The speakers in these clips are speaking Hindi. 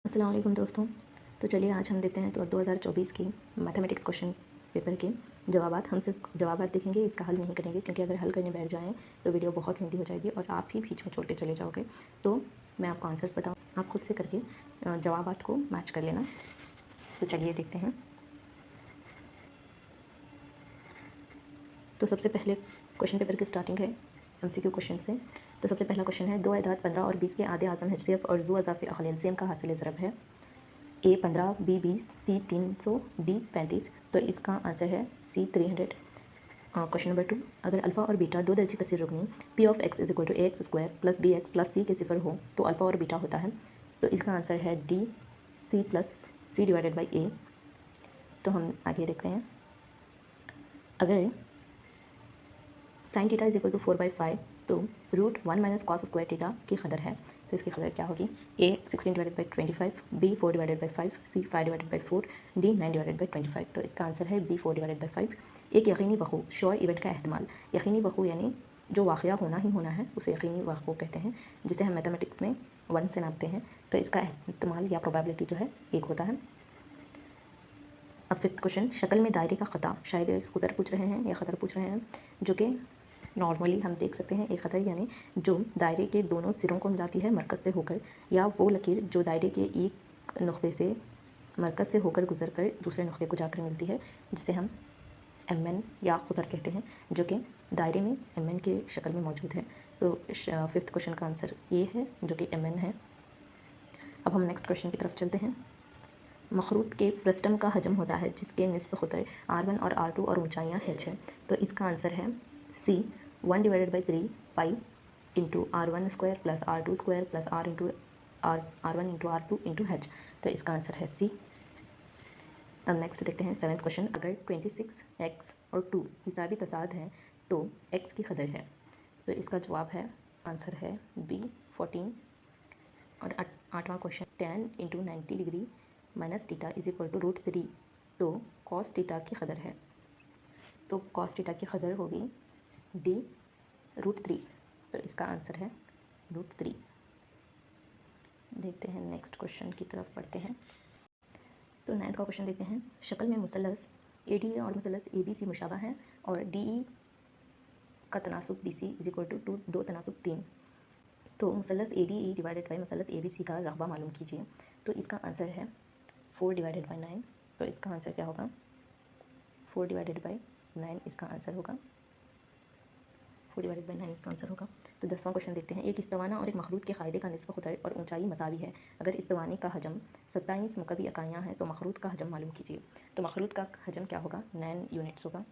अस्सलाम वालेकुम दोस्तों। तो चलिए आज हम देते हैं तो 2024 की मैथमेटिक्स क्वेश्चन पेपर के जवाबात। हम सिर्फ जवाबात देखेंगे, इसका हल नहीं करेंगे, क्योंकि अगर हल करने बैठ जाएँ तो वीडियो बहुत लेंथी हो जाएगी और आप ही बीच में छोड़ के चले जाओगे। तो मैं आपको आंसर्स बताऊँ, आप खुद से करके जवाबात को मैच कर लेना। तो चलिए देखते हैं। तो सबसे पहले क्वेश्चन पेपर की स्टार्टिंग है MCQ क्वेश्चन से। तो सबसे पहला क्वेश्चन है, दो अदाद 15 और 20 के आधे आज़म HCF और ज़ू अज़ाफ़े अक़ल एलसीएम का हासिल ज़रब है। A 15, B 20, C 300, D 35। तो इसका आंसर है C 300। क्वेश्चन नंबर 2, अगर अल्फ़ा और बीटा दो दर्जे कसीर रुकनी P of x is equal to ax square plus bx plus c के सिफर हो तो अल्फ़ा और बीटा होता है। तो इसका आंसर है D C plus C divided by A। तो हम आगे देखते हैं, अगर sine theta is equal to 4/5 तो root 1 minus cos square theta की कदर है। तो इसकी कदर क्या होगी? A 16 divided by 25, B 4 divided by 5, C 5 divided by 4, D 9 divided by 25। तो इसका आंसर है B 4 डिवाइडेड बाई 5। एक यकीनी वक़ू, श्योर इवेंट का एहतमाल। यकीनी वक़ू यानी जो वाक़या होना ही होना है उसे यकीनी वक़ू कहते हैं, जिसे हम मैथमेटिक्स में 1 से नापते हैं। तो इसका एहतमाल या प्रोबेबिलिटी जो है 1 होता है। अब फिफ्थ क्वेश्चन, शक्ल में दायरे का ख़ता, शायद ख़ुतर पूछ रहे हैं या ख़तर पूछ रहे हैं, जो कि नॉर्मली हम देख सकते हैं। एक ख़तर यानी जो दायरे के दोनों सिरों को मिलाती है मरकज़ से होकर, या वो लकीर जो दायरे के एक नुक्ते से मरकज़ से होकर गुजर कर दूसरे नुक्ते को जाकर मिलती है, जिसे हम MN या ख़ुतर कहते हैं, जो कि दायरे में MN के शक्ल में मौजूद है। तो फिफ्थ क्वेश्चन का आंसर ये है, जो कि MN है। अब हम नेक्स्ट क्वेश्चन की तरफ चलते हैं। मखरूत के फ्रस्टम का हजम होता है जिसके निस्फ़ ख़ुतर R1 और R2 और ऊंचाइयाँ h है। तो इसका आंसर है C 1 divided by 3 pi into R1 square plus R2 square plus R into R1 into R2 into h। तो इसका आंसर है C। अब नेक्स्ट देखते हैं सेवन्थ क्वेश्चन, अगर 26x और 2 हिसाबी तसाद हैं तो x की कदर है। तो इसका जवाब है, आंसर है B 14। और आठवां question, tan into 90 degree minus theta is equal to √3 तो कॉस टीटा की कदर है। तो कॉस टीटा की कदर होगी D √3। तो इसका आंसर है √3। देखते हैं नेक्स्ट क्वेश्चन की तरफ पढ़ते हैं। तो नाइन्थ का क्वेश्चन देखते हैं, शक्ल में मुसल्लस ADA और मुसल्लस ABC मुशाबा है और DE का तनासुब BC इज इक्वल टू 2 तनासुब 3। तो मुसल्लस ADE डिवाइडेड बाई मुसल्लस ABC का रकबा मालूम कीजिए। तो इसका आंसर है 4 डिवाइडेड बाई 9। तो इसका आंसर क्या होगा? 4 डिवाइडेड बाई 9 इसका आंसर होगा। 4 डिवाइडेड बाई 9 इसका आंसर होगा। तो 10वां क्वेश्चन देखते हैं, एक इस्तिवाना और एक मखरूत के क़ायदे का निस्फ़ ख़ुतर और ऊंचाई मसावी है। अगर इस्तिवानी का हजम 27 मुकवी इकाइयाँ हैं तो मखरूत का हजम मालूम कीजिए। तो मखरूत का हजम क्या होगा? 9 यूनिट्स होगा।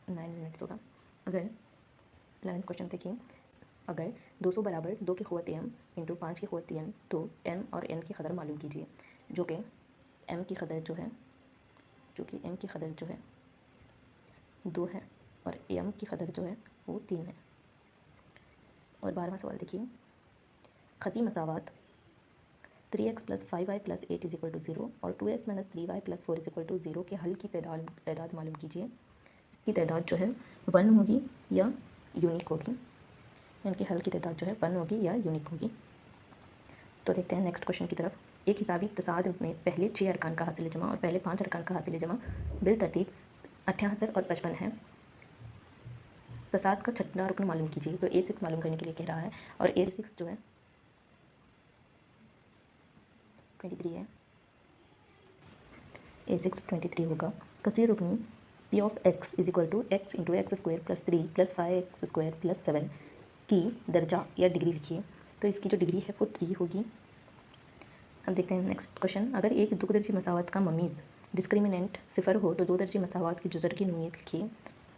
9 यूनिट्स होगा। अगर 11th क्वेश्चन देखिए, अगर 200 बराबर 2 की क़ुव्वत m इंटू 5 की क़ुव्वत n तो m और n की कदर मालूम कीजिए। जो कि m की कदर जो है, m की कदर जो है 2 है और m की कदर जो है वो 3 है। और 12वां सवाल देखिए, ख़ती मसावात 3x plus 5y plus 8 is equal to 0 और 2x minus 3y plus 4 is equal to 0 के हल की तादाद मालूम कीजिए। की तादाद जो है 1 होगी या यूनिक होगी, इनके हल की तादाद जो है 1 होगी या यूनिक होगी। तो देखते हैं नेक्स्ट क्वेश्चन की तरफ। एक हिसाबी तसाद में पहले 6 अरकान का हासिल जमा और पहले 5 अरकान का हासिल जमा बिल तरतीब 78 और 55 है। तसाद का छठवां रुकन मालूम कीजिए। तो A6 मालूम करने के लिए कह रहा है और A6 जो है 23 है। A6 23 होगा। कसीर रुकनी P of x is equal to x into x square plus 3 plus 5x square plus 7 की दर्जा या डिग्री लिखिए। तो इसकी जो डिग्री है वो 3 होगी। अब देखते हैं नेक्स्ट क्वेश्चन, अगर एक दो दर्जी मसावत का ममीज़ डिस्क्रिमिनेंट 0 हो तो दो दर्जी मसावत की जुज़र की नोयत लिखिए।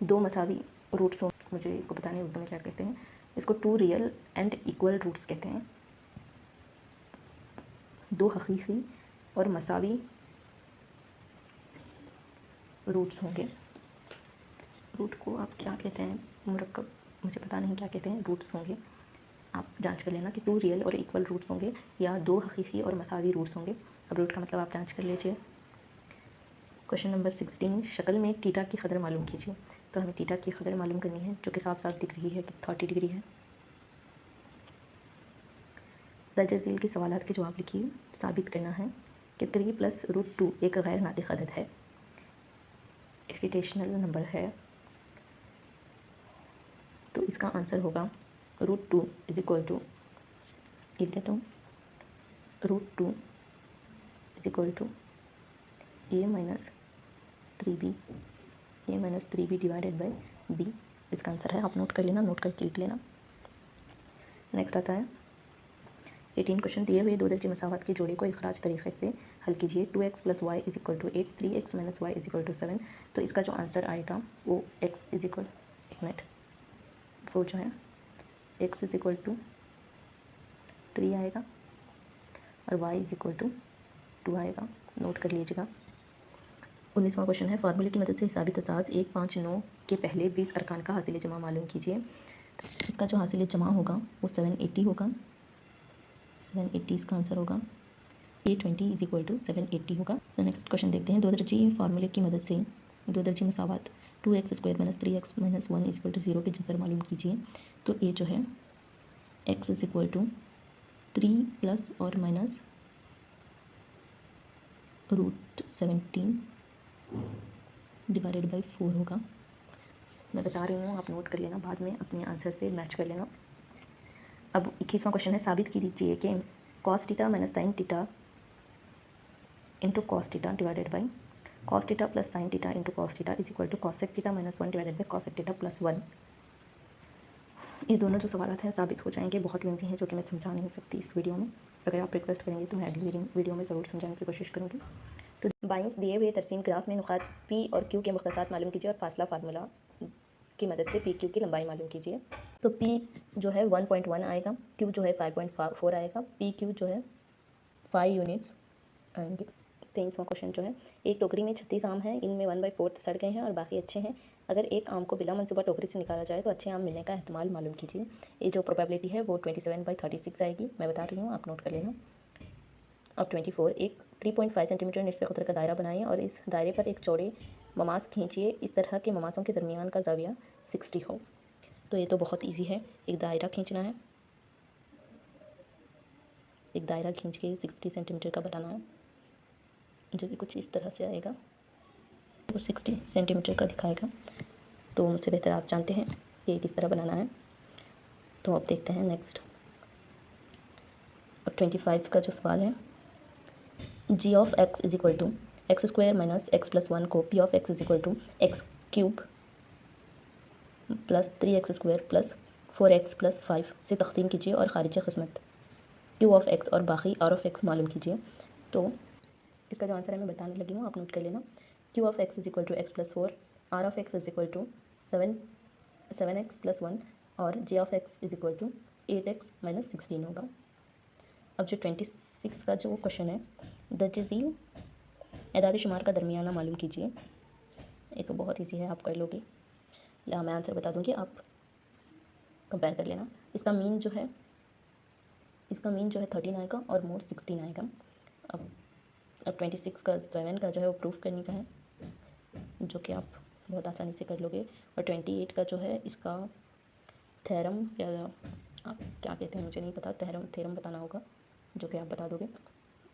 दो मसावी रूट्स हो, मुझे इसको पता नहीं उर्दू में क्या कहते हैं, इसको 2 रियल एंड इक्वल रूट्स कहते हैं। दो हकीकी और मसावी रूट्स होंगे। रूट को आप क्या कहते हैं, मुरक्कब मुझे पता नहीं क्या कहते हैं, रूट्स होंगे। आप जांच कर लेना कि 2 रियल और इक्वल रूट्स होंगे या 2 हकीकी और मसावी रूट्स होंगे। अब रूट का मतलब आप जांच कर लीजिए। क्वेश्चन नंबर 16, शक्ल में टीटा की कदर मालूम कीजिए। तो हमें टीटा की कदर मालूम करनी है, जो कि साफ साफ दिख रही है कि 30 डिग्री है। दर्ज झील के सवालात के जवाब लिखिए। साबित करना है कि 3 + √2 एक गैर नातिक अदद है, इर्रेशनल नंबर है। तो इसका आंसर होगा √2 = लिख देता हूँ, √2 = a - 3b divided by b। इसका आंसर है। आप नोट कर लेना, नोट करके लिख लेना। नेक्स्ट आता है 18 क्वेश्चन। दिए हुए दो दर्जे मसावत के जोड़े को इखराज तरीके से हल कीजिए। 2x + y = 8, 3x - y = 7। तो इसका जो आंसर आएगा वो x एक मिनट वो जो है x = 3 आएगा और y = 2 आएगा। नोट कर लीजिएगा। 19वां क्वेश्चन है, फार्मूले की मदद से हिसाबी तसाद 1, 5, 9 के पहले 20 अरकान का हासिल जमा मालूम कीजिए। इसका जो हासिल जमा होगा वो 780 होगा। 780 इसका आंसर होगा। A20 = 780 होगा। तो नेक्स्ट क्वेश्चन देखते हैं। दो दर्जी फार्मूले की मदद से दो दर्जी मसावत 2x² - 3x - 1 = 0 के जसर मालूम कीजिए। तो ये जो है x = 3 + और माइनस √17 डिवाइडेड बाई 4 होगा। मैं बता रही हूँ, आप नोट कर लेना, बाद में अपने आंसर से मैच कर लेना। अब 21वां क्वेश्चन है, साबित कीजिए कि cos theta - sin theta * cos theta divided by cos theta + sin theta * cos theta = cosec theta - 1 divided by cosec theta + 1। ये दोनों जो सवाल हैं साबित हो जाएंगे, बहुत लेंथी हैं जो कि मैं समझा नहीं सकती इस वीडियो में। अगर आप रिक्वेस्ट करेंगे तो मैं अगली वीडियो में ज़रूर समझाने की कोशिश करूँगी। तो 22 दिए हुए तरसीम ग्राफ में नुकात P और Q के मुख्तसात मालूम कीजिए और फासला फार्मूला की मदद से PQ की लंबाई मालूम कीजिए। तो P जो है 1.1 आएगा, Q जो है 5.4 आएगा, PQ जो है 5 यूनिट्स आएंगे। 23वां क्वेश्चन जो है, एक टोकरी में 36 आम हैं, इनमें 1/4 सड़ गए हैं और बाकी अच्छे हैं। अगर एक आम को बिला मनसूबा टोकरी से निकाला जाए तो अच्छे आम मिलने का एहतमाल मालूम कीजिए। ये जो प्रोबेबिलिटी है वो 27/36 आएगी। मैं बता रही हूँ, आप नोट कर लेना। अब 24, एक 3.5 सेंटीमीटर निस्फ़े क़ुतर का दायरा बनाइए और इस दायरे पर एक चौड़े ममास खींचिए। इस तरह के ममासों के दरमियान का ज़ाविया 60 हो। तो ये तो बहुत इजी है। एक दायरा खींचना है, एक दायरा खींच के 60 सेंटीमीटर का बनाना है, जो कि कुछ इस तरह से आएगा। वो 60 सेंटीमीटर का दिखाएगा। तो मुझसे बेहतर आप जानते हैं कि किस तरह बनाना है। तो अब देखते हैं नेक्स्ट। अब 25 का जो सवाल है, g of x = x² - x + 1 को p of x = x³ + 3x² + 4x + 5 से तक़सीम कीजिए और ख़ारिज क़िस्मत q of x और बाकी r of x मालूम कीजिए। तो इसका जो आंसर है मैं बताने लगी हूँ, आप नोट कर लेना। q of x = x + 4, r of x = 7x + 1 और j of x = 8x - 16 होगा। अब जो 26 का जो क्वेश्चन है, दर्ज झील एदाद शुमार का दरमियाना मालूम कीजिए। ये तो बहुत ईजी है, आप कर लोगे। या मैं आंसर बता दूंगी, आप कंपेयर कर लेना। इसका मीन जो है 13 आएगा और मोड 16 आएगा। अब 26 का 7 का जो है वो प्रूफ करने का है, जो कि आप बहुत आसानी से कर लोगे। और 28 का जो है इसका थ्योरम या आप क्या कहते हैं मुझे नहीं पता, थ्योरम बताना होगा, जो कि आप बता दोगे।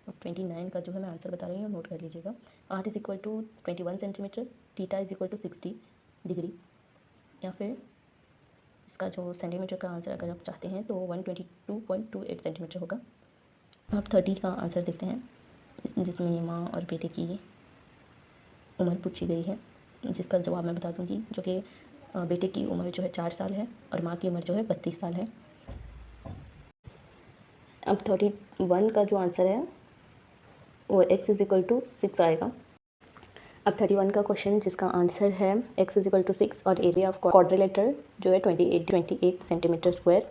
अब 29 का जो है मैं आंसर बता रही हूँ, नोट कर लीजिएगा। r = 21 सेंटीमीटर, थीटा = 60 डिग्री, या फिर इसका जो सेंटीमीटर का आंसर अगर आप चाहते हैं तो 122.28 सेंटीमीटर होगा। अब 30 का आंसर देखते हैं, जिसमें माँ और बेटे की उम्र पूछी गई है, जिसका जवाब मैं बता दूंगी, जो कि बेटे की उम्र जो है 4 साल है और माँ की उम्र जो है 32 साल है। अब 31 का जो आंसर है वो x = 6 आएगा। अब 31 का क्वेश्चन जिसका आंसर है x = 6 और एरिया ऑफ क्वाड्रिलेटर जो है 28 सेंटीमीटर स्क्वायर।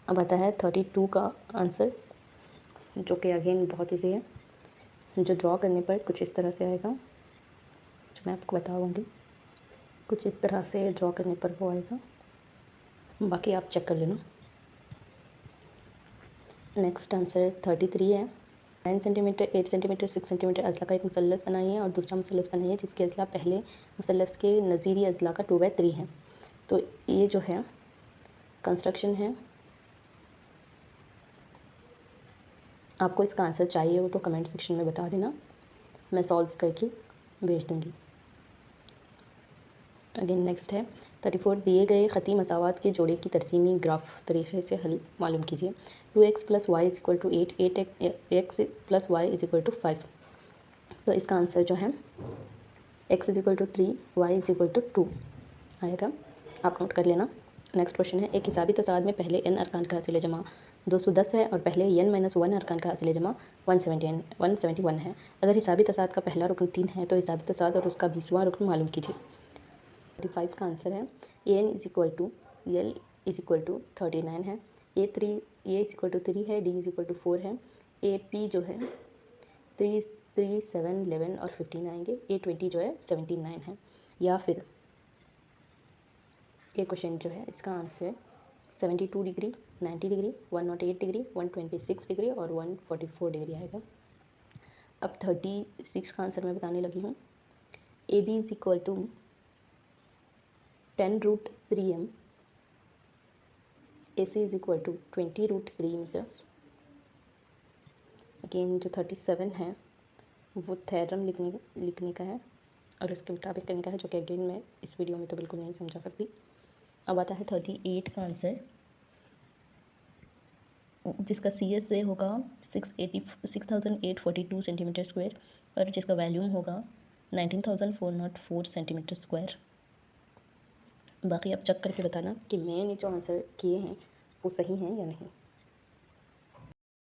अब आता है 32 का आंसर, जो कि अगेन बहुत ईजी है, जो ड्रॉ करने पर कुछ इस तरह से आएगा, जो मैं आपको बताऊंगी। कुछ इस तरह से ड्रॉ करने पर वो आएगा, बाकी आप चेक कर लेना। नेक्स्ट आंसर 33 है। 9 सेंटीमीटर, 8 सेंटीमीटर, 6 सेंटीमीटर अजला का एक मुसल्लस बनाइए और दूसरा मुसल्लस बनाइए जिसके अजला पहले मुसल्लस के नज़ीरी अजला का 2/3 है। तो ये जो है कंस्ट्रक्शन है, आपको इसका आंसर चाहिए हो तो कमेंट सेक्शन में बता देना, मैं सॉल्व करके भेज दूँगी। अगेन नेक्स्ट है 34, दिए गए ख़ती मसावात के जोड़े की तरसीमी ग्राफ तरीक़े से हल मालूम कीजिए। 2x + y = 8, 8x + y = 5। तो इसका आंसर जो है x = 3, y = 2 आएगा, आप नोट कर लेना। नेक्स्ट क्वेश्चन है, एक हिसाबी तसाद में पहले n अरकान का हासिल जमा 210 है और पहले n-1 अरकान का हासिल जमा 171 है। अगर हिसाबी तसाद का पहला रुकन 3 है तो हिसाबी तसाद और उसका 20वां रुकन मालूम कीजिए। 35 का आंसर है an = l = 39 है, a = 3 है, d = 4 है, ap जो है 3, 3, 7, 11 और 15 आएंगे, a20 जो है 79 है। या फिर ये क्वेश्चन जो है इसका answer 72 degree, 90 degree, 108 degree, 126 degree और 144 डिग्री आएगा। अब 36 का आंसर मैं बताने लगी हूँ। AB = 10√3m, AC = 20√3 metre. Again जो 37 है वो थ्योरम लिखने का है और उसके मुताबिक करने का है, जो कि अगेन मैं इस वीडियो में तो बिल्कुल नहीं समझा सकती। अब आता है 38 का आंसर, जिसका CSA होगा 6842 सेंटीमीटर स्क्वायर और जिसका वैल्यूम होगा 19404 सेंटीमीटर स्क्वायर। बाकी आप चेक करके बताना कि मैंने जो आंसर किए हैं वो सही हैं या नहीं।